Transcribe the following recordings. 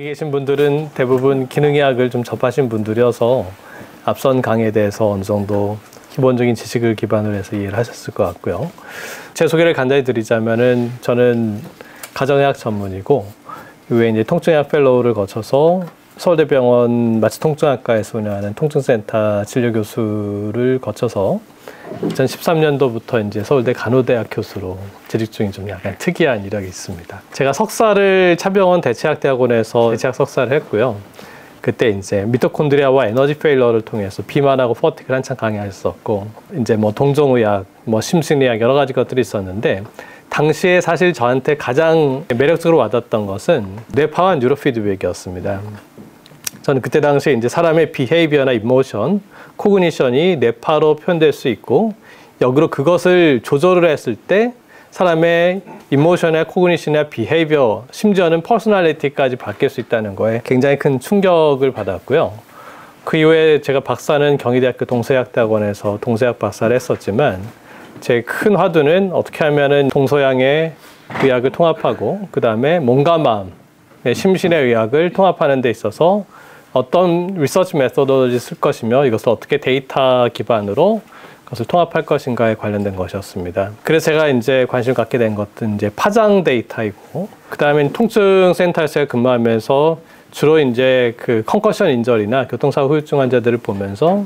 계신 분들은 대부분 기능의학을 좀 접하신 분들이어서 앞선 강의에 대해서 어느 정도 기본적인 지식을 기반으로 해서 이해를 하셨을 것 같고요. 제 소개를 간단히 드리자면은 저는 가정의학 전문이고 이후에 이제 통증의학 펠로우를 거쳐서 서울대병원 마취통증학과에서 운영하는 통증센터 진료교수를 거쳐서 2013년도부터 이제 서울대 간호대학 교수로 재직 중인 좀 약간 특이한 이력이 있습니다. 제가 석사를 차병원 대체학대학원에서 대체학 석사를 했고요. 그때 이제 미토콘드리아와 에너지 페일러를 통해서 비만하고 퍼티그를 한참 강의했었고, 이제 뭐 동종의학, 뭐 심신의학 여러 가지 것들이 있었는데, 당시에 사실 저한테 가장 매력적으로 와닿았던 것은 뇌파와 뉴로 피드백이었습니다. 저는 그때 당시에 이제 사람의 비헤이비어나 이모션, 코그니션이 뇌파로 표현될 수 있고, 역으로 그것을 조절을 했을 때 사람의 이모션이나 코그니션이나 비헤이비어, 심지어는 퍼스널리티까지 바뀔 수 있다는 거에 굉장히 큰 충격을 받았고요. 그 이후에 제가 박사는 경희대학교 동서의학대학원에서 동서의학 박사를 했었지만, 제 큰 화두는 어떻게 하면은 동서양의 의학을 통합하고 그 다음에 몸과 마음, 심신의 의학을 통합하는 데 있어서 어떤 리서치 메소드를 쓸 것이며 이것을 어떻게 데이터 기반으로 그것을 통합할 것인가에 관련된 것이었습니다. 그래서 제가 이제 관심을 갖게 된 것은 이제 파장 데이터이고, 그 다음에 통증센터에서 근무하면서 주로 이제 그 컨커션 인저리나 교통사고 후유증 환자들을 보면서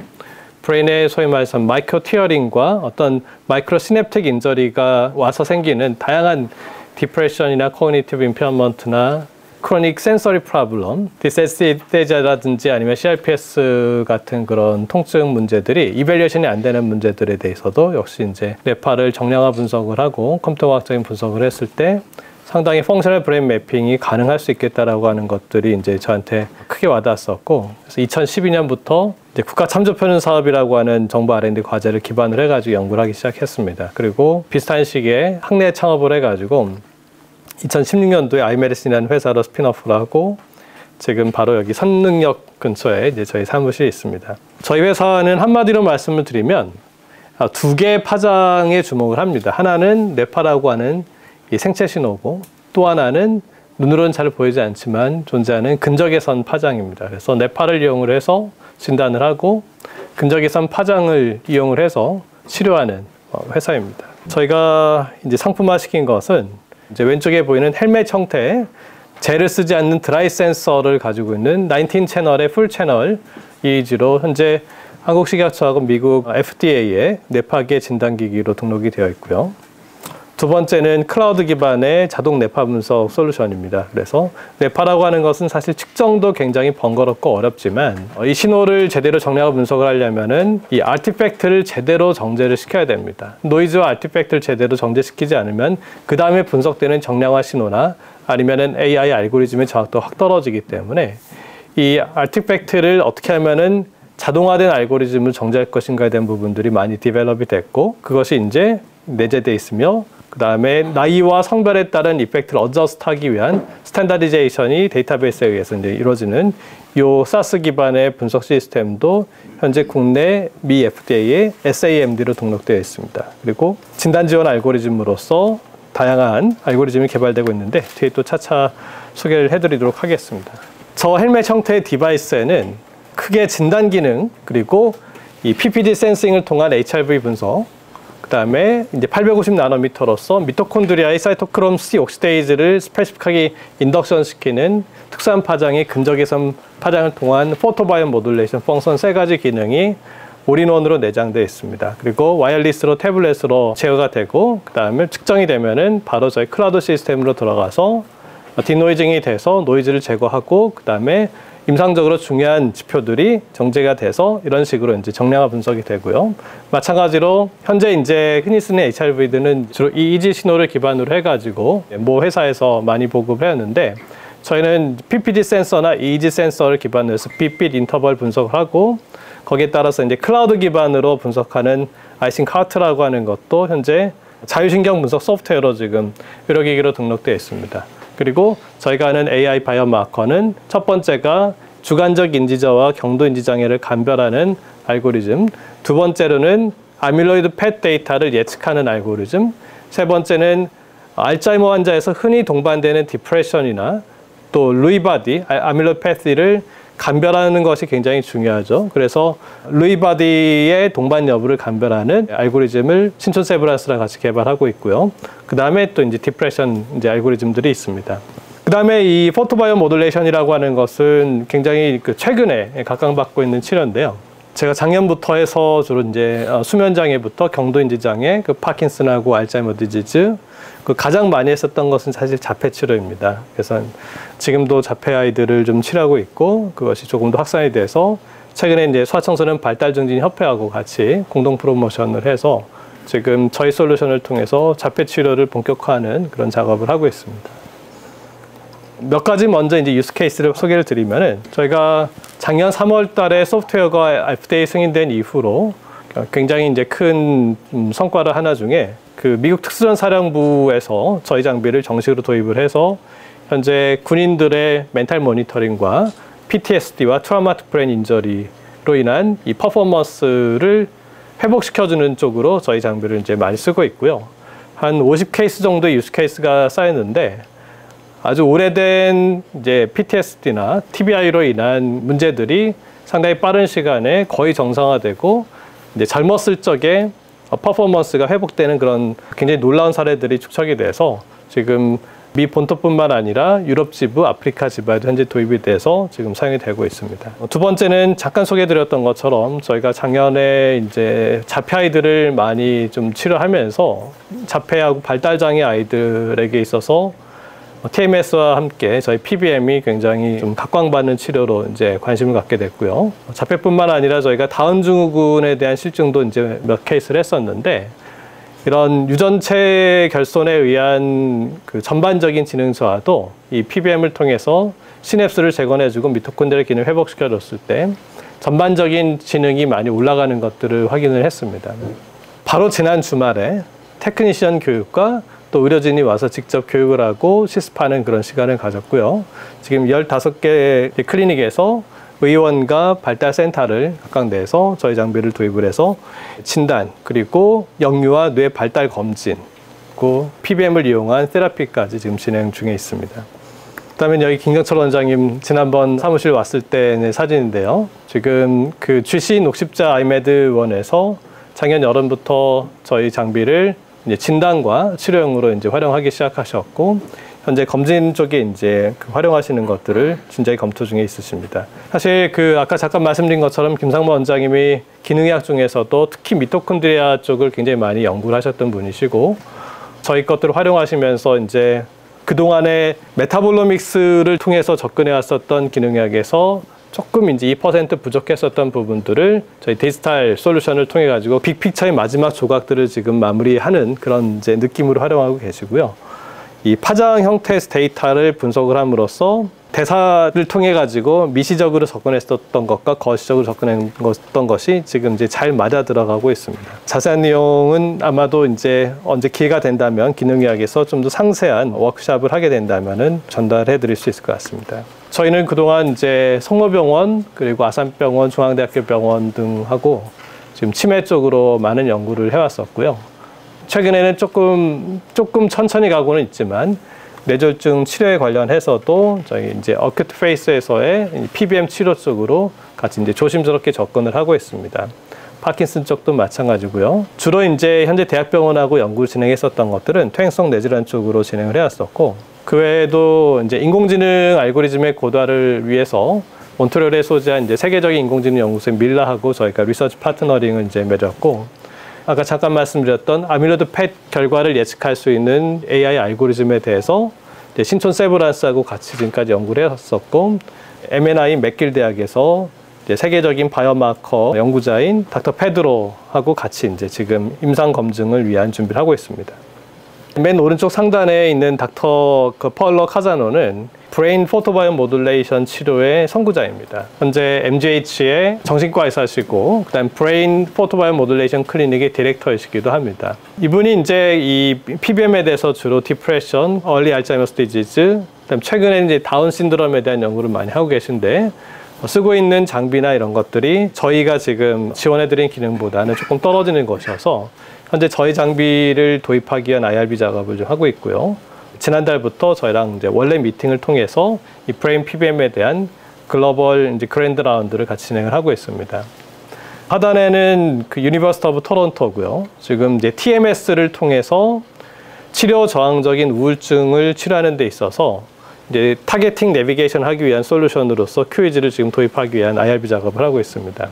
브레인의 소위 말해서 마이크로 티어링과 어떤 마이크로 시냅틱 인저리가 와서 생기는 다양한 디프레션이나 코그니티브 임페어먼트나 크로닉 센서리 프로블럼, 디세시테자라든지 아니면 CRPS 같은 그런 통증 문제들이 이밸리에이션이 안 되는 문제들에 대해서도 역시 이제 뇌파를 정량화 분석을 하고 컴퓨터과학적인 분석을 했을 때 상당히 펑셔널 브레인 매핑이 가능할 수 있겠다라고 하는 것들이 이제 저한테 크게 와닿았었고, 그래서 2012년부터 이제 국가 참조 표준 사업이라고 하는 정부 R&D 과제를 기반으로 해가지고 연구를 하기 시작했습니다. 그리고 비슷한 시기에 학내 창업을 해가지고 2016년도에 아이메디슨이라는 회사로 스핀오프를 하고 지금 바로 여기 선능력 근처에 이제 저희 사무실이 있습니다. 저희 회사는 한마디로 말씀을 드리면 두 개의 파장에 주목을 합니다. 하나는 뇌파라고 하는 이 생체 신호고, 또 하나는 눈으로는 잘 보이지 않지만 존재하는 근적외선 파장입니다. 그래서 뇌파를 이용을 해서 진단을 하고 근적외선 파장을 이용을 해서 치료하는 회사입니다. 저희가 이제 상품화 시킨 것은 이제 왼쪽에 보이는 헬멧 형태의 젤을 쓰지 않는 드라이 센서를 가지고 있는 19 채널의 풀 채널 EEG로 현재 한국식약처하고 미국 FDA의 뇌파계 진단기기로 등록이 되어 있고요. 두 번째는 클라우드 기반의 자동 뇌파 분석 솔루션입니다. 그래서 뇌파라고 하는 것은 사실 측정도 굉장히 번거롭고 어렵지만 이 신호를 제대로 정량하고 분석을 하려면은 이 아티팩트를 제대로 정제를 시켜야 됩니다. 노이즈와 아티팩트를 제대로 정제시키지 않으면 그 다음에 분석되는 정량화 신호나 아니면은 AI 알고리즘의 정확도가 확 떨어지기 때문에 이 아티팩트를 어떻게 하면은 자동화된 알고리즘을 정제할 것인가에 대한 부분들이 많이 디벨롭이 됐고, 그것이 이제 내재되어 있으며 그 다음에 나이와 성별에 따른 이펙트를 어저스트하기 위한 스탠다디제이션이 데이터베이스에 의해서 이제 이루어지는 이 사스 기반의 분석 시스템도 현재 국내 미 FDA의 SAMD로 등록되어 있습니다. 그리고 진단 지원 알고리즘으로서 다양한 알고리즘이 개발되고 있는데 뒤에 또 차차 소개를 해드리도록 하겠습니다. 저 헬멧 형태의 디바이스에는 크게 진단 기능, 그리고 이 PPD 센싱을 통한 HRV 분석, 그 다음에 이제 850 나노미터로서 미토콘드리아의 사이토크롬 C 옥시데이즈를 스페시픽하게 인덕션 시키는 특수한 파장의 근적외선 파장을 통한 포토바이옴 모듈레이션 펑션 세 가지 기능이 올인원으로 내장되어 있습니다. 그리고 와이어리스로 태블릿으로 제어가 되고, 그 다음에 측정이 되면은 바로 저희 클라우드 시스템으로 들어가서 디노이징이 돼서 노이즈를 제거하고, 그 다음에 임상적으로 중요한 지표들이 정제가 돼서 이런 식으로 이제 정량화 분석이 되고요. 마찬가지로 현재 이제 흔히 쓰는 HRV들은 주로 EEG 신호를 기반으로 해가지고 모 회사에서 많이 보급을 해왔는데, 저희는 PPD 센서나 EEG 센서를 기반으로 해서 빅빗 인터벌 분석을 하고, 거기에 따라서 이제 클라우드 기반으로 분석하는 아이싱카트라고 하는 것도 현재 자율신경 분석 소프트웨어로 지금 의료기기로 등록되어 있습니다. 그리고 저희가 하는 AI 바이오마커는 첫 번째가 주관적 인지저하 경도 인지 장애를 감별하는 알고리즘, 두 번째로는 아밀로이드 펫 데이터를 예측하는 알고리즘, 세 번째는 알츠하이머 환자에서 흔히 동반되는 디프레션이나 또 루이 바디, 아밀로패시를 감별하는 것이 굉장히 중요하죠. 그래서 루이 바디의 동반 여부를 감별하는 알고리즘을 신촌 세브란스랑 같이 개발하고 있고요. 그 다음에 또 이제 디프레션 이제 알고리즘들이 있습니다. 그 다음에 이 포토바이오 모듈레이션이라고 하는 것은 굉장히 최근에 각광받고 있는 치료인데요. 제가 작년부터 해서 주로 이제 수면 장애부터 경도인지 장애, 파킨슨하고 알츠하이머 디지즈, 가장 많이 했었던 것은 사실 자폐 치료입니다. 그래서 지금도 자폐 아이들을 좀 치료하고 있고 그것이 조금 더 확산이 돼서 최근에 이제 소아청소년 발달증진 협회하고 같이 공동 프로모션을 해서 지금 저희 솔루션을 통해서 자폐 치료를 본격화하는 그런 작업을 하고 있습니다. 몇 가지 먼저 이제 유스 케이스를 소개를 드리면은 저희가 작년 3월 달에 소프트웨어가 FDA 승인된 이후로 굉장히 이제 큰 성과를 하나 중에 그 미국 특수전사령부에서 저희 장비를 정식으로 도입을 해서 현재 군인들의 멘탈 모니터링과 PTSD와 트라우마틱 브레인 인저리로 인한 이 퍼포먼스를 회복시켜주는 쪽으로 저희 장비를 이제 많이 쓰고 있고요. 한 50케이스 정도의 유스 케이스가 쌓였는데 아주 오래된 이제 PTSD나 TBI로 인한 문제들이 상당히 빠른 시간에 거의 정상화되고 이제 젊었을 적에 퍼포먼스가 회복되는 그런 굉장히 놀라운 사례들이 축적이 돼서 지금 미 본토뿐만 아니라 유럽 지부, 아프리카 지부에도 현재 도입이 돼서 지금 사용이 되고 있습니다. 두 번째는 잠깐 소개해드렸던 것처럼 저희가 작년에 이제 자폐 아이들을 많이 좀 치료하면서 자폐하고 발달장애 아이들에게 있어서 TMS와 함께 저희 PBM이 굉장히 좀 각광받는 치료로 이제 관심을 갖게 됐고요. 자폐뿐만 아니라 저희가 다운 증후군에 대한 실증도 이제 몇 케이스를 했었는데 이런 유전체 결손에 의한 그 전반적인 지능 저하도 이 PBM을 통해서 시냅스를 재건해주고 미토콘드리아 기능을 회복시켜줬을 때 전반적인 지능이 많이 올라가는 것들을 확인을 했습니다. 바로 지난 주말에 테크니션 교육과 또 의료진이 와서 직접 교육을 하고 실습하는 그런 시간을 가졌고요. 지금 15개 클리닉에서 의원과 발달센터를 각각 내서 저희 장비를 도입을 해서 진단, 그리고 영유아 뇌 발달 검진, 그 PBM을 이용한 테라피까지 지금 진행 중에 있습니다. 그다음에 여기 김경철 원장님 지난번 사무실 왔을 때의 사진인데요. 지금 그 GC 녹십자 아이메드1에서 작년 여름부터 저희 장비를 이제 진단과 치료용으로 이제 활용하기 시작하셨고 현재 검진 쪽에 이제 활용하시는 것들을 진지하게 검토 중에 있으십니다. 사실 그 아까 잠깐 말씀드린 것처럼 김상모 원장님이 기능의학 중에서도 특히 미토콘드리아 쪽을 굉장히 많이 연구를 하셨던 분이시고 저희 것들을 활용하시면서 이제 그동안에 메타볼로믹스를 통해서 접근해 왔었던 기능의학에서 조금 이제 2% 부족했었던 부분들을 저희 디지털 솔루션을 통해 가지고 빅픽처의 마지막 조각들을 지금 마무리하는 그런 이제 느낌으로 활용하고 계시고요. 이 파장 형태의 데이터를 분석을 함으로써 대사를 통해 가지고 미시적으로 접근했었던 것과 거시적으로 접근했던 것이 지금 이제 잘 맞아 들어가고 있습니다. 자세한 내용은 아마도 이제 언제 기회가 된다면 기능의학에서 좀 더 상세한 워크숍을 하게 된다면은 전달해 드릴 수 있을 것 같습니다. 저희는 그동안 이제 성모병원 그리고 아산병원, 중앙대학교 병원 등하고 지금 치매 쪽으로 많은 연구를 해왔었고요. 최근에는 조금 천천히 가고는 있지만 뇌졸중 치료에 관련해서도 저희 이제 어큐트 페이스에서의 PBM 치료 쪽으로 같이 이제 조심스럽게 접근을 하고 있습니다. 파킨슨 쪽도 마찬가지고요. 주로 이제 현재 대학병원하고 연구를 진행했었던 것들은 퇴행성 뇌질환 쪽으로 진행을 해왔었고, 그 외에도 이제 인공지능 알고리즘의 고도화를 위해서 몬트리올에 소재한 이제 세계적인 인공지능 연구소인 밀라하고 저희가 리서치 파트너링을 이제 맺었고, 아까 잠깐 말씀드렸던 아밀로이드 펫 결과를 예측할 수 있는 AI 알고리즘에 대해서 이제 신촌 세브란스하고 같이 지금까지 연구를 했었고, MNI 맥길 대학에서 이제 세계적인 바이오마커 연구자인 닥터 페드로하고 같이 이제 지금 임상 검증을 위한 준비를 하고 있습니다. 맨 오른쪽 상단에 있는 닥터 펄러 카자노는 브레인 포토바이오 모듈레이션 치료의 선구자입니다. 현재 MGH의 정신과 의사시고 그다음 브레인 포토바이오 모듈레이션 클리닉의 디렉터이시기도 합니다. 이분이 이제 이 PBM에 대해서 주로 디프레션, 얼리 알츠하이머스 디지즈, 그다음 최근에 이제 다운 신드롬에 대한 연구를 많이 하고 계신데 쓰고 있는 장비나 이런 것들이 저희가 지금 지원해드린 기능보다는 조금 떨어지는 것이어서 현재 저희 장비를 도입하기 위한 IRB 작업을 좀 하고 있고요. 지난달부터 저희랑 이제 원래 미팅을 통해서 이 브레인 PBM에 대한 글로벌 이제 그랜드 라운드를 같이 진행을 하고 있습니다. 하단에는 그 유니버시티 오브 토론토고요. 지금 이제 TMS를 통해서 치료 저항적인 우울증을 치료하는 데 있어서 이제 타겟팅 내비게이션 하기 위한 솔루션으로서 퀴즈를 지금 도입하기 위한 IRB 작업을 하고 있습니다.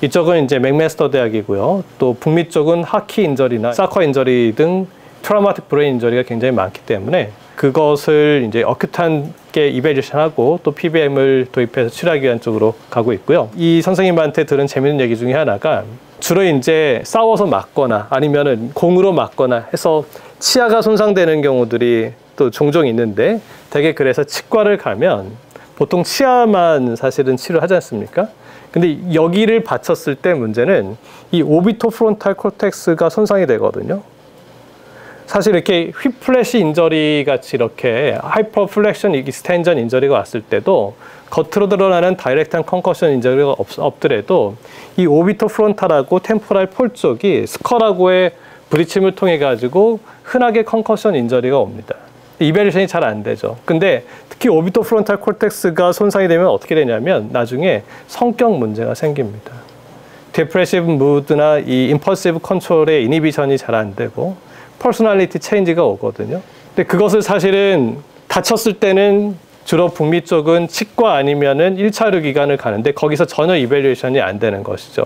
이쪽은 이제 맥메스터 대학이고요. 또 북미 쪽은 하키 인저리나 사커 인저리 등 트라우마틱 브레인 인저리가 굉장히 많기 때문에 그것을 이제 어큐트하게 이벨루션하고 또 PBM을 도입해서 치료하기 위한 쪽으로 가고 있고요. 이 선생님한테 들은 재밌는 얘기 중에 하나가 주로 이제 싸워서 맞거나 아니면은 공으로 맞거나 해서 치아가 손상되는 경우들이 또 종종 있는데 되게 그래서 치과를 가면 보통 치아만 사실은 치료하지 않습니까? 근데 여기를 받쳤을 때 문제는 이 오비토프론탈 콜텍스가 손상이 되거든요. 사실 이렇게 휘플래시 인저리 같이 이렇게 하이퍼플렉션 익스텐전 인저리가 왔을 때도 겉으로 드러나는 다이렉트한 컨커션 인저리가 없더라도 이 오비토프론탈하고 템포랄 폴 쪽이 스컬하고의 부딪힘을 통해 가지고 흔하게 컨커션 인저리가 옵니다. 이벨루션이 잘 안 되죠. 근데 특히 오비토프론탈 콜텍스가 손상이 되면 어떻게 되냐면 나중에 성격 문제가 생깁니다. 디프레시브 무드나 이 임펄시브 컨트롤의 이니비션이 잘 안 되고 퍼스널리티 체인지가 오거든요. 근데 그것을 사실은 다쳤을 때는 주로 북미 쪽은 치과 아니면은 1차 의료 기관을 가는데 거기서 전혀 이벨루에이션이 안 되는 것이죠.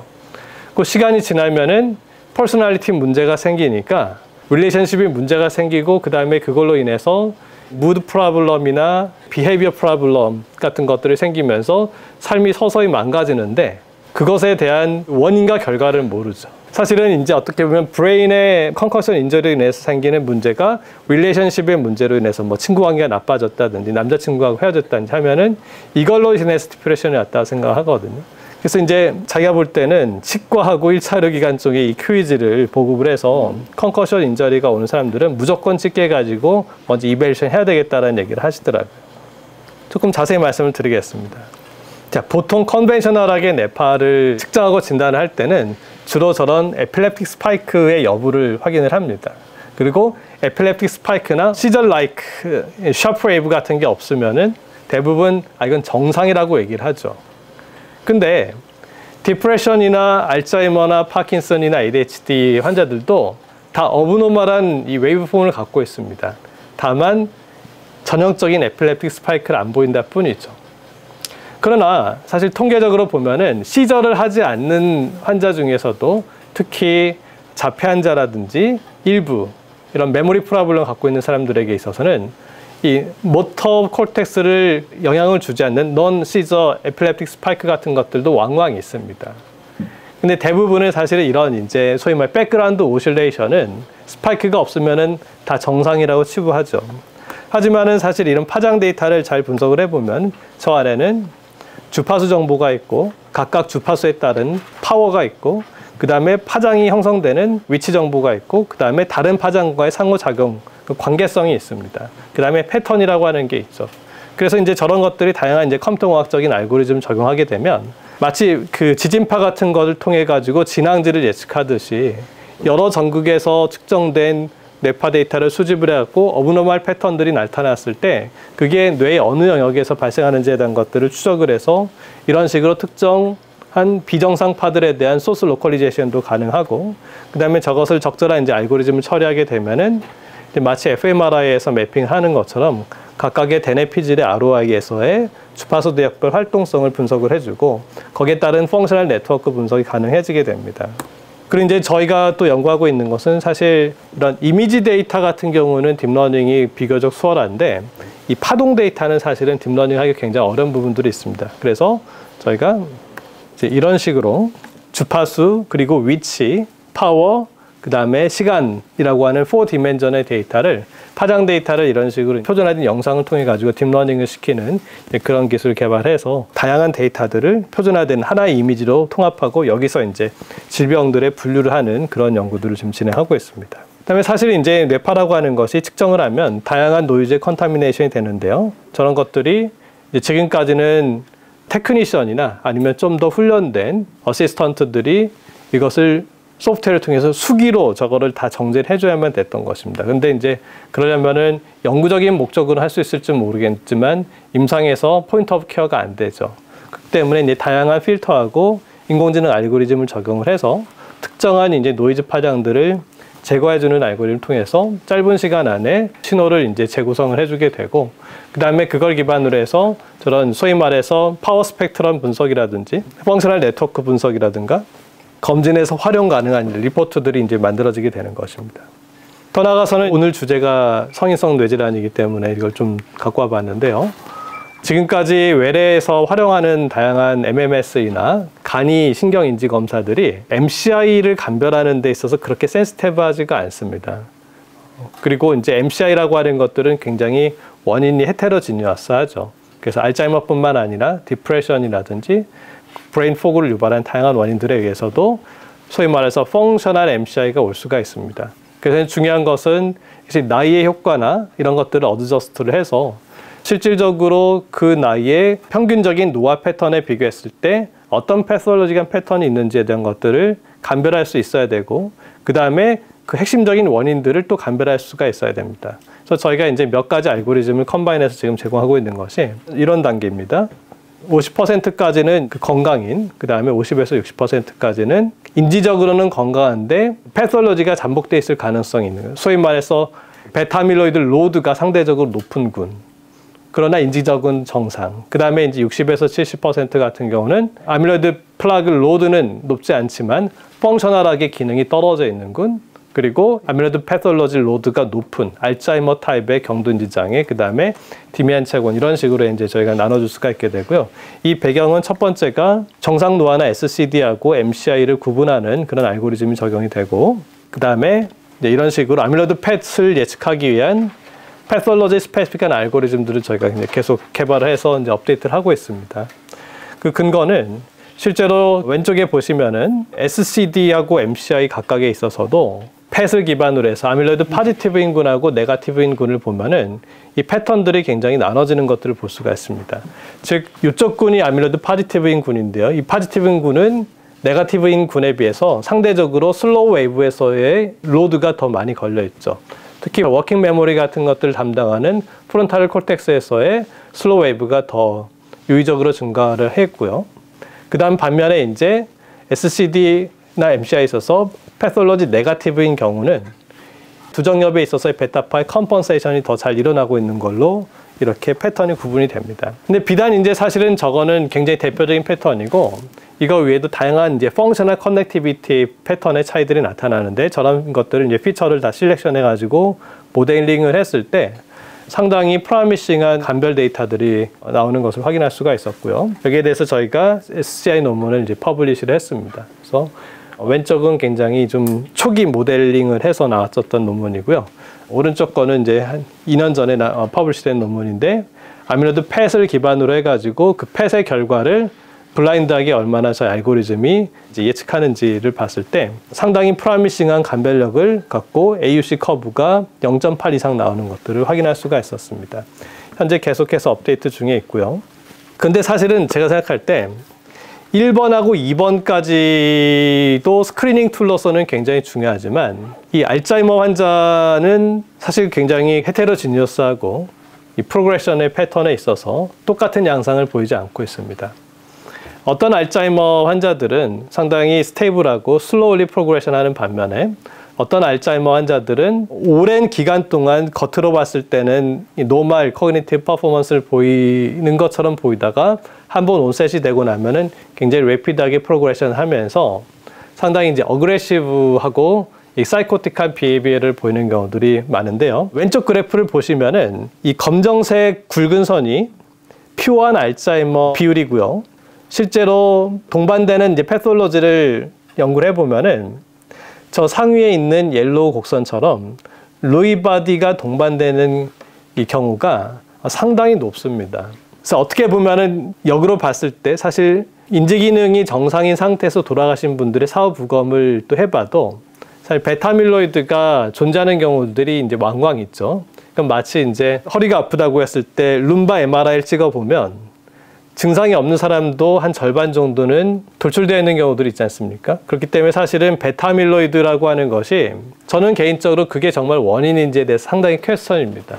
그 시간이 지나면은 퍼스널리티 문제가 생기니까 릴레이션십이 문제가 생기고 그 다음에 그걸로 인해서 무드 프로블럼이나 비헤이비어 프로블럼 같은 것들이 생기면서 삶이 서서히 망가지는데 그것에 대한 원인과 결과를 모르죠. 사실은 이제 어떻게 보면 브레인의 컨커션 인저리로 인해서 생기는 문제가 릴레이션십의 문제로 인해서 뭐 친구 관계가 나빠졌다든지 남자친구하고 헤어졌다든지 하면은 이걸로 인해서 디프레션이 왔다고 생각하거든요. 그래서 이제 자기가 볼 때는 치과하고 1차 의료기관 쪽에 이 퀴즈를 보급을 해서 컨커션 인저리가 오는 사람들은 무조건 찍게 가지고 먼저 이벨루션 해야 되겠다라는 얘기를 하시더라고요. 조금 자세히 말씀을 드리겠습니다. 자, 보통 컨벤셔널하게 뇌파를 측정하고 진단을 할 때는 주로 저런 에필랩틱 스파이크의 여부를 확인을 합니다. 그리고 에필랩틱 스파이크나 시절 라이크, 샤프 웨이브 같은 게 없으면은 대부분 이건 정상이라고 얘기를 하죠. 근데 디프레션이나 알츠하이머나 파킨슨이나 ADHD 환자들도 다 어브노멀한 이 웨이브폼을 갖고 있습니다. 다만 전형적인 에필랩틱 스파이크를 안 보인다 뿐이죠. 그러나 사실 통계적으로 보면은 시저를 하지 않는 환자 중에서도 특히 자폐 환자라든지 일부 이런 메모리 프로블럼 갖고 있는 사람들에게 있어서는 이 모터 콜텍스를 영향을 주지 않는 non seizure epileptic 스파이크 같은 것들도 왕왕 있습니다. 근데 대부분은 사실은 이런 이제 소위 말 백그라운드 오실레이션은 스파이크가 없으면은 다 정상이라고 치부하죠. 하지만은 사실 이런 파장 데이터를 잘 분석을 해보면 저 안에는 주파수 정보가 있고 각각 주파수에 따른 파워가 있고 그 다음에 파장이 형성되는 위치 정보가 있고 그 다음에 다른 파장과의 상호작용 관계성이 있습니다. 그 다음에 패턴이라고 하는 게 있죠. 그래서 이제 저런 것들이 다양한 이제 컴퓨터공학적인 알고리즘을 적용하게 되면 마치 그 지진파 같은 것을 통해 가지고 진앙지를 예측하듯이 여러 전국에서 측정된 뇌파 데이터를 수집을 해갖고 어브노멀 패턴들이 나타났을 때 그게 뇌의 어느 영역에서 발생하는지에 대한 것들을 추적을 해서 이런 식으로 특정한 비정상파들에 대한 소스 로컬리제이션도 가능하고 그 다음에 저것을 적절한 이제 알고리즘을 처리하게 되면은 마치 fMRI에서 매핑하는 것처럼 각각의 대뇌 피질의 ROI에서의 주파수 대역별 활동성을 분석을 해주고 거기에 따른 펑셔널 네트워크 분석이 가능해지게 됩니다. 그리고 이제 저희가 또 연구하고 있는 것은 사실 이런 이미지 데이터 같은 경우는 딥러닝이 비교적 수월한데 이 파동 데이터는 사실은 딥러닝 하기 굉장히 어려운 부분들이 있습니다. 그래서 저희가 이제 이런 식으로 주파수 그리고 위치, 파워, 그 다음에 시간이라고 하는 4디멘전의 데이터를 파장 데이터를 이런 식으로 표준화된 영상을 통해 가지고 딥러닝을 시키는 그런 기술을 개발해서 다양한 데이터들을 표준화된 하나의 이미지로 통합하고 여기서 이제 질병들의 분류를 하는 그런 연구들을 지금 진행하고 있습니다. 그다음에 사실 이제 뇌파라고 하는 것이 측정을 하면 다양한 노이즈의 컨타미네이션이 되는데요. 저런 것들이 이제 지금까지는 테크니션이나 아니면 좀 더 훈련된 어시스턴트들이 이것을 소프트웨어를 통해서 수기로 저거를 다 정제를 해줘야만 됐던 것입니다. 근데 이제 그러려면은 영구적인 목적으로 할 수 있을지 모르겠지만 임상에서 포인트 오브 케어가 안 되죠. 그렇기 때문에 이제 다양한 필터하고 인공지능 알고리즘을 적용을 해서 특정한 이제 노이즈 파장들을 제거해주는 알고리즘을 통해서 짧은 시간 안에 신호를 이제 재구성을 해주게 되고, 그 다음에 그걸 기반으로 해서 저런 소위 말해서 파워 스펙트럼 분석이라든지 펑셔널 네트워크 분석이라든가 검진에서 활용 가능한 리포트들이 이제 만들어지게 되는 것입니다. 더 나아가서는 오늘 주제가 성인성 뇌질환이기 때문에 이걸 좀 갖고 와봤는데요. 지금까지 외래에서 활용하는 다양한 MMS나 간이 신경인지 검사들이 MCI를 감별하는 데 있어서 그렇게 센시티브하지가 않습니다. 그리고 이제 MCI라고 하는 것들은 굉장히 원인이 헤테로지니어스하죠. 그래서 알츠하이머뿐만 아니라 디프레션이라든지 브레인 포그를 유발한 다양한 원인들에 의해서도 소위 말해서 펑셔널 MCI가 올 수가 있습니다. 그래서 중요한 것은 나이의 효과나 이런 것들을 어드저스트를 해서 실질적으로 그 나이의 평균적인 노화 패턴에 비교했을 때 어떤 패솔로지컬 패턴이 있는지에 대한 것들을 감별할 수 있어야 되고, 그 다음에 그 핵심적인 원인들을 또 감별할 수가 있어야 됩니다. 그래서 저희가 이제 몇 가지 알고리즘을 컴바인해서 지금 제공하고 있는 것이 이런 단계입니다. 50%까지는 그 건강인, 그 다음에 50에서 60%까지는 인지적으로는 건강한데 패솔로지가 잠복돼 있을 가능성이 있는 거예요. 소위 말해서 베타밀로이드 로드가 상대적으로 높은 군, 그러나 인지적은 정상. 그 다음에 이제 60에서 70% 같은 경우는 아밀로이드 플라그 로드는 높지 않지만 펑셔널하게 기능이 떨어져 있는 군, 그리고 아밀로이드 패솔로지 로드가 높은 알츠하이머 타입의 경도인지 장애, 그 다음에 디미안 체곤, 이런 식으로 이제 저희가 나눠줄 수가 있게 되고요. 이 배경은 첫 번째가 정상 노화나 SCD하고 MCI를 구분하는 그런 알고리즘이 적용이 되고, 그 다음에 이런 식으로 아밀로이드 펫을 예측하기 위한 패솔로지 스페시픽한 알고리즘들을 저희가 이제 계속 개발을 해서 이제 업데이트를 하고 있습니다. 그 근거는 실제로 왼쪽에 보시면은 SCD하고 MCI 각각에 있어서도 펫을 기반으로 해서 아밀로이드 파지티브인 군하고 네거티브인 군을 보면은 이 패턴들이 굉장히 나눠지는 것들을 볼 수가 있습니다. 즉, 이쪽 군이 아밀로이드 파지티브인 군인데요. 이 파지티브인 군은 네거티브인 군에 비해서 상대적으로 슬로우 웨이브에서의 로드가 더 많이 걸려 있죠. 특히 워킹 메모리 같은 것들을 담당하는 프론탈 콜텍스에서의 슬로우 웨이브가 더 유의적으로 증가를 했고요. 그 다음 반면에 이제 SCD나 MCI에 있어서 패솔로지 네거티브인 경우는 두정엽에 있어서의 베타파의 컴펀세이션이 더 잘 일어나고 있는 걸로 이렇게 패턴이 구분이 됩니다. 근데 비단 이제 사실은 저거는 굉장히 대표적인 패턴이고, 이거 외에도 다양한 이제 펑셔널 커넥티비티 패턴의 차이들이 나타나는데, 저런 것들을 이제 피처를 다 실렉션 해가지고 모델링을 했을 때 상당히 프로미싱한 감별 데이터들이 나오는 것을 확인할 수가 있었고요. 여기에 대해서 저희가 SCI 논문을 이제 퍼블리시를 했습니다. 그래서 왼쪽은 굉장히 좀 초기 모델링을 해서 나왔었던 논문이고요. 오른쪽 거는 이제 한 2년 전에 퍼블리시된 논문인데, 아밀로이드 펫을 기반으로 해가지고 그 펫의 결과를 블라인드하게 얼마나 저희 알고리즘이 이제 예측하는지를 봤을 때 상당히 프로미싱한 감별력을 갖고 AUC 커브가 0.8 이상 나오는 것들을 확인할 수가 있었습니다. 현재 계속해서 업데이트 중에 있고요. 근데 사실은 제가 생각할 때 1번하고 2번까지도 스크리닝 툴로서는 굉장히 중요하지만, 이 알츠하이머 환자는 사실 굉장히 헤테로지니어스하고 이 프로그레션의 패턴에 있어서 똑같은 양상을 보이지 않고 있습니다. 어떤 알츠하이머 환자들은 상당히 스테이블하고 슬로우리 프로그레션 하는 반면에, 어떤 알츠하이머 환자들은 오랜 기간 동안 겉으로 봤을 때는 노멀 코그니티브 퍼포먼스를 보이는 것처럼 보이다가 한번 온셋이 되고 나면은 굉장히 래피드하게 프로그레션 하면서 상당히 이제 어그레시브하고 이 사이코틱한 비헤비어를 보이는 경우들이 많은데요. 왼쪽 그래프를 보시면은 이 검정색 굵은 선이 퓨어한 알츠하이머 비율이고요. 실제로 동반되는 이제 패솔로지를 연구를 해보면은 저 상위에 있는 옐로우 곡선처럼 루이 바디가 동반되는 이 경우가 상당히 높습니다. 그래서 어떻게 보면은 역으로 봤을 때 사실 인지기능이 정상인 상태에서 돌아가신 분들의 사후 부검을 또 해봐도 사실 베타밀로이드가 존재하는 경우들이 이제 왕왕 있죠. 그럼 마치 이제 허리가 아프다고 했을 때 룸바 MRI를 찍어보면 증상이 없는 사람도 한 절반 정도는 돌출되어 있는 경우들이 있지 않습니까? 그렇기 때문에 사실은 베타밀로이드라고 하는 것이 저는 개인적으로 그게 정말 원인인지에 대해서 상당히 퀘스천입니다.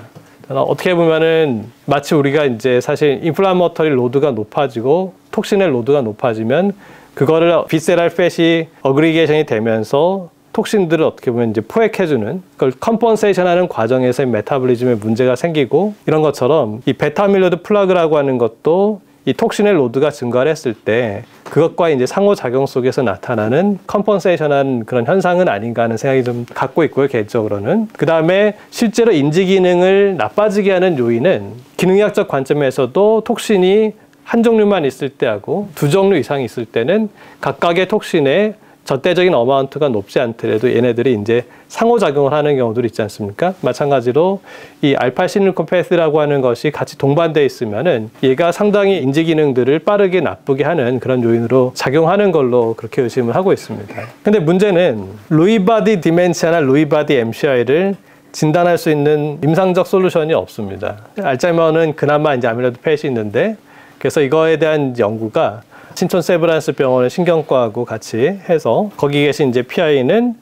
어떻게 보면은 마치 우리가 이제 사실 인플라머터리 로드가 높아지고 톡신의 로드가 높아지면 그거를 비세랄 팻이 어그리게이션이 되면서 톡신들을 어떻게 보면 이제 포획해주는 그걸 컴펀세이션하는 과정에서의 메타볼리즘에 문제가 생기고 이런 것처럼 이 베타밀로이드 플라그라고 하는 것도 이 톡신의 로드가 증가를 했을 때 그것과 이제 상호작용 속에서 나타나는 컴펀세이션한 그런 현상은 아닌가 하는 생각이 좀 갖고 있고요, 개인적으로는. 그 다음에 실제로 인지 기능을 나빠지게 하는 요인은 기능의학적 관점에서도 톡신이 한 종류만 있을 때하고 두 종류 이상 있을 때는 각각의 톡신의 절대적인 어마운트가 높지 않더라도 얘네들이 이제 상호작용을 하는 경우들이 있지 않습니까? 마찬가지로 이 알파시닐코페스라고 하는 것이 같이 동반되어 있으면은 얘가 상당히 인지 기능들을 빠르게 나쁘게 하는 그런 요인으로 작용하는 걸로 그렇게 의심을 하고 있습니다. 근데 문제는 루이 바디 디멘치아나 루이 바디 MCI를 진단할 수 있는 임상적 솔루션이 없습니다. 알츠하이머는 그나마 이제 아밀로이드 팻이 있는데 그래서 이거에 대한 연구가 신촌 세브란스 병원의 신경과하고 같이 해서 거기 계신 이제 PI는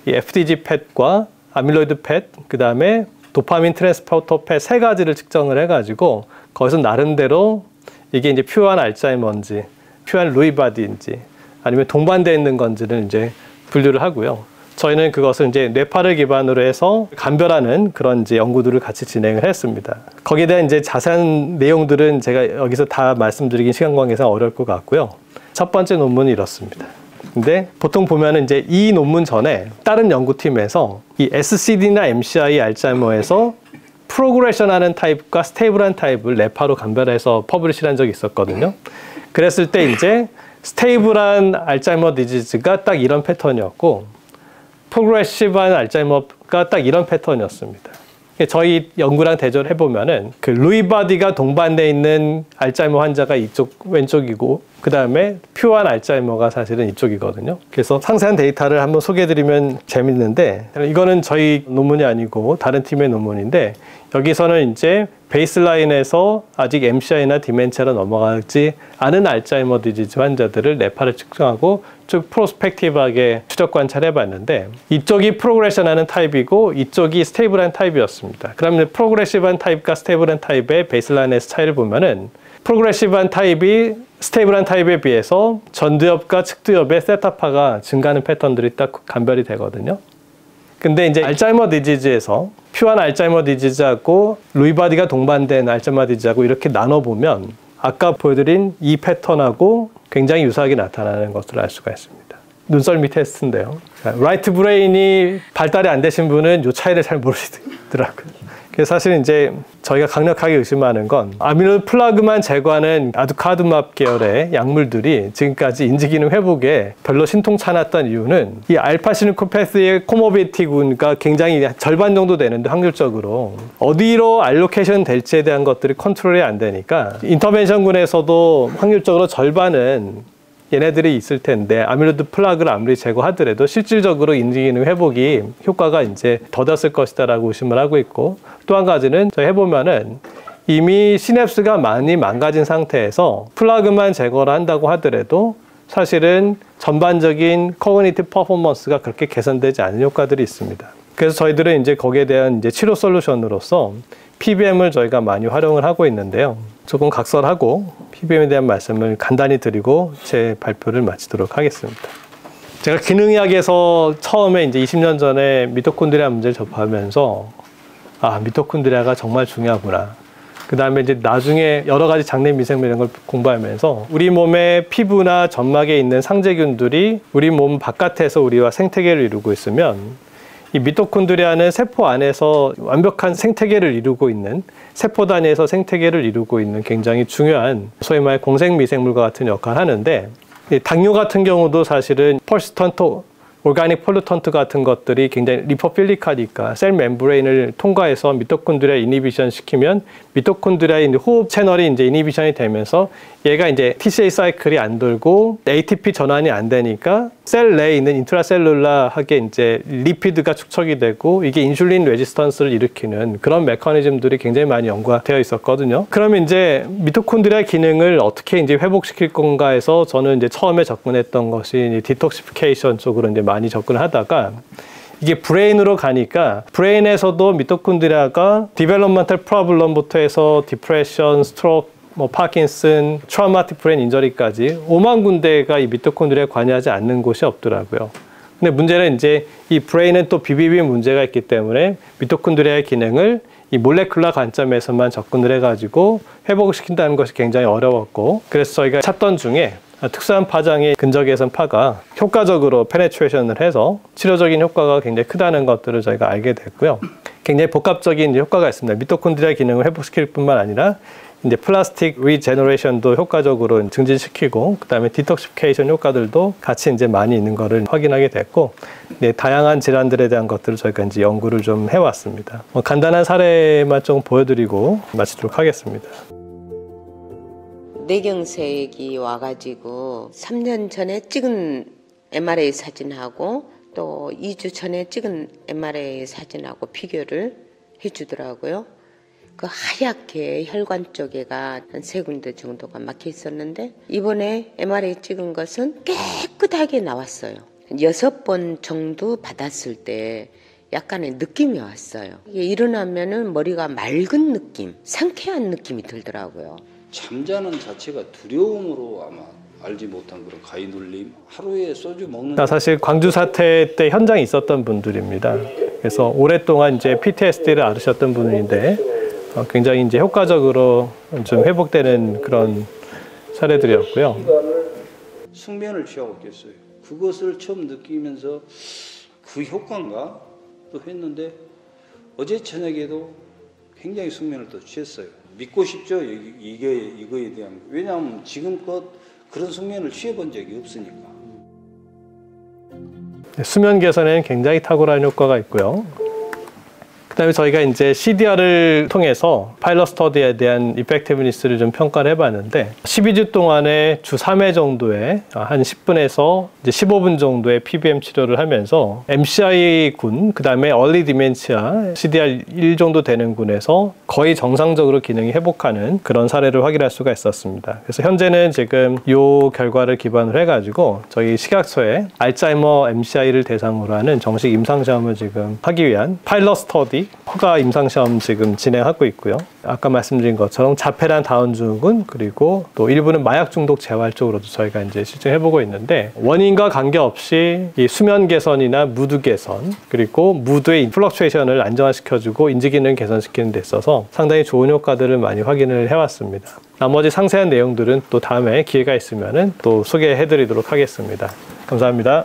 이 FDG 팻과 아밀로이드 팻, 그 다음에 도파민 트랜스포터 팻 세 가지를 측정을 해가지고 거기서 나름대로 이게 이제 퓨어한 알츠하이머인지, 퓨어한 루이 바디인지, 아니면 동반되어 있는 건지를 이제 분류를 하고요. 저희는 그것을 이제 뇌파를 기반으로 해서 감별하는 그런 이제 연구들을 같이 진행을 했습니다. 거기에 대한 이제 자세한 내용들은 제가 여기서 다 말씀드리긴 시간 관계상 어려울 것 같고요. 첫 번째 논문은 이렇습니다. 근데 보통 보면은 이제 이 논문 전에 다른 연구팀에서 이 SCD나 MCI 알츠하이머에서 프로그레션 하는 타입과 스테이블한 타입을 뇌파로 감별해서 퍼블리시를 한 적이 있었거든요. 그랬을 때 이제 스테이블한 알츠하이머 디지즈가 딱 이런 패턴이었고 프로그레시브한 알츠하이머가 딱 이런 패턴이었습니다. 저희 연구랑 대조를 해보면은 그 루이 바디가 동반되어 있는 알츠하이머 환자가 이쪽 왼쪽이고 그 다음에 퓨어한 알츠하이머가 사실은 이쪽이거든요. 그래서 상세한 데이터를 한번 소개해드리면 재밌는데 이거는 저희 논문이 아니고 다른 팀의 논문인데 여기서는 이제 베이스라인에서 아직 MCI나 디멘치아로 넘어가지 않은 알츠하이머 디지즈 환자들을 뇌파를 측정하고 쭉 프로스펙티브하게 추적 관찰해봤는데 이쪽이 프로그레션하는 타입이고 이쪽이 스테이블한 타입이었습니다. 그러면 프로그레시브한 타입과 스테이블한 타입의 베이스라인에서 차이를 보면은 프로그레시브한 타입이 스테이블한 타입에 비해서 전두엽과 측두엽의 세타파가 증가하는 패턴들이 딱 감별이 되거든요. 근데 이제 알츠하이머 디지즈에서 퓨어한 알츠하이머 디지즈하고 루이 바디가 동반된 알츠하이머 디지즈하고 이렇게 나눠보면 아까 보여드린 이 패턴하고 굉장히 유사하게 나타나는 것을 알 수가 있습니다. 눈썰미 테스트인데요. 라이트 브레인이 발달이 안 되신 분은 이 차이를 잘 모르시더라고요. 그래서 사실 이제 저희가 강력하게 의심하는 건 아밀로이드 플라그만 제거하는 아두카두맙 계열의 약물들이 지금까지 인지기능 회복에 별로 신통치 않았던 이유는 이 알파시누코패스의 코모비티군가 굉장히 절반 정도 되는데 확률적으로 어디로 알로케이션 될지에 대한 것들이 컨트롤이 안 되니까 인터벤션군에서도 확률적으로 절반은 얘네들이 있을 텐데 아밀로이드 플라그를 아무리 제거하더라도 실질적으로 인지기능 회복이 효과가 이제 더뎠을 것이다라고 의심을 하고 있고 또 한 가지는 저희 해보면은 이미 시냅스가 많이 망가진 상태에서 플라그만 제거를 한다고 하더라도 사실은 전반적인 커그니티브 퍼포먼스가 그렇게 개선되지 않은 효과들이 있습니다. 그래서 저희들은 이제 거기에 대한 이제 치료 솔루션으로서 PBM을 저희가 많이 활용을 하고 있는데요. 조금 각설하고 PBM에 대한 말씀을 간단히 드리고 제 발표를 마치도록 하겠습니다. 제가 기능의학에서 처음에 이제 20년 전에 미토콘드리아 문제를 접하면서 아, 미토콘드리아가 정말 중요하구나. 그 다음에 이제 나중에 여러 가지 장내 미생물 이런 걸 공부하면서 우리 몸의 피부나 점막에 있는 상재균들이 우리 몸 바깥에서 우리와 생태계를 이루고 있으면 이 미토콘드리아는 세포 안에서 완벽한 생태계를 이루고 있는 세포 단위에서 생태계를 이루고 있는 굉장히 중요한 소위 말해 공생 미생물과 같은 역할을 하는데 당뇨 같은 경우도 사실은 퍼시스턴트 오가닉 폴루턴트 같은 것들이 굉장히 리포필릭하니까 셀 멤브레인을 통과해서 미토콘드리아 이니비션 시키면 미토콘드리아의 호흡 채널이 이제 이니비션이 되면서 얘가 이제 TCA 사이클이 안 돌고 ATP 전환이 안 되니까 셀 내에 있는 인트라셀룰라하게 이제 리피드가 축적이 되고 이게 인슐린 레지스턴스를 일으키는 그런 메커니즘들이 굉장히 많이 연구가 되어 있었거든요. 그러면 이제 미토콘드리아 기능을 어떻게 이제 회복시킬 건가 해서 저는 이제 처음에 접근했던 것이 디톡시피케이션 쪽으로 이제 많이 접근을 하다가 이게 브레인으로 가니까 브레인에서도 미토콘드리아가 디벨롭먼탈 프로블럼부터 해서 디프레션, 스트로크, 파킨슨, 트라우마틱 브레인 인저리까지 5만 군데가 이 미토콘드리아에 관여하지 않는 곳이 없더라고요. 근데 문제는 이제 이 브레인은 또 BBB 문제가 있기 때문에 미토콘드리아의 기능을 이 몰레큘라 관점에서만 접근을 해가지고 회복시킨다는 것이 굉장히 어려웠고, 그래서 저희가 찾던 중에 특수한 파장의 근적외선 파가 효과적으로 페네트레이션을 해서 치료적인 효과가 굉장히 크다는 것들을 저희가 알게 됐고요. 굉장히 복합적인 효과가 있습니다. 미토콘드리아 기능을 회복시킬 뿐만 아니라 이제 플라스틱 리제너레이션도 효과적으로 증진시키고, 그다음에 디톡시피케이션 효과들도 같이 이제 많이 있는 거를 확인하게 됐고, 네, 다양한 질환들에 대한 것들을 저희가 이제 연구를 좀 해왔습니다. 간단한 사례만 좀 보여드리고 마치도록 하겠습니다. 뇌경색이 와가지고 3년 전에 찍은 MRI 사진하고 또 2주 전에 찍은 MRI 사진하고 비교를 해주더라고요. 그 하얗게 혈관 쪽에가 한 3군데 정도가 막혀 있었는데 이번에 MRI 찍은 것은 깨끗하게 나왔어요. 6번 정도 받았을 때 약간의 느낌이 왔어요. 이게 일어나면은 머리가 맑은 느낌, 상쾌한 느낌이 들더라고요. 잠자는 자체가 두려움으로 아마 알지 못한 그런 가위눌림, 하루에 소주 먹는. 사실 광주 사태 때 현장에 있었던 분들입니다. 그래서 오랫동안 이제 PTSD를 앓으셨던 분인데 굉장히 이제 효과적으로 좀 회복되는 그런 사례들이었고요. 숙면을 취하고 있겠어요. 그것을 처음 느끼면서 그 효과인가 또 했는데 어제 저녁에도 굉장히 숙면을 또 취했어요. 믿고 싶죠, 이거에 대한. 왜냐하면 지금껏 그런 숙면을 취해본 적이 없으니까. 수면 개선에는 굉장히 탁월한 효과가 있고요. 그다음에 저희가 이제 CDR을 통해서 파일럿 스터디에 대한 이펙티브니스를 좀 평가를 해봤는데 12주 동안에 주 3회 정도의 한 10분에서 이제 15분 정도의 PBM 치료를 하면서 MCI 군, 그다음에 얼리 디멘치아 CDR 1 정도 되는 군에서 거의 정상적으로 기능이 회복하는 그런 사례를 확인할 수가 있었습니다. 그래서 현재는 지금 이 결과를 기반으로 해가지고 저희 식약처에 알츠하이머 MCI를 대상으로 하는 정식 임상시험을 지금 하기 위한 파일럿 스터디 허가 임상시험 지금 진행하고 있고요. 아까 말씀드린 것처럼 자폐란 다운증후군, 그리고 또 일부는 마약 중독 재활 쪽으로도 저희가 이제 실증해보고 있는데, 원인과 관계없이 이 수면 개선이나 무드 개선, 그리고 무드의 플럭추에이션을 안정화시켜주고 인지기능 개선시키는 데 있어서 상당히 좋은 효과들을 많이 확인을 해왔습니다. 나머지 상세한 내용들은 또 다음에 기회가 있으면은 또 소개해드리도록 하겠습니다. 감사합니다.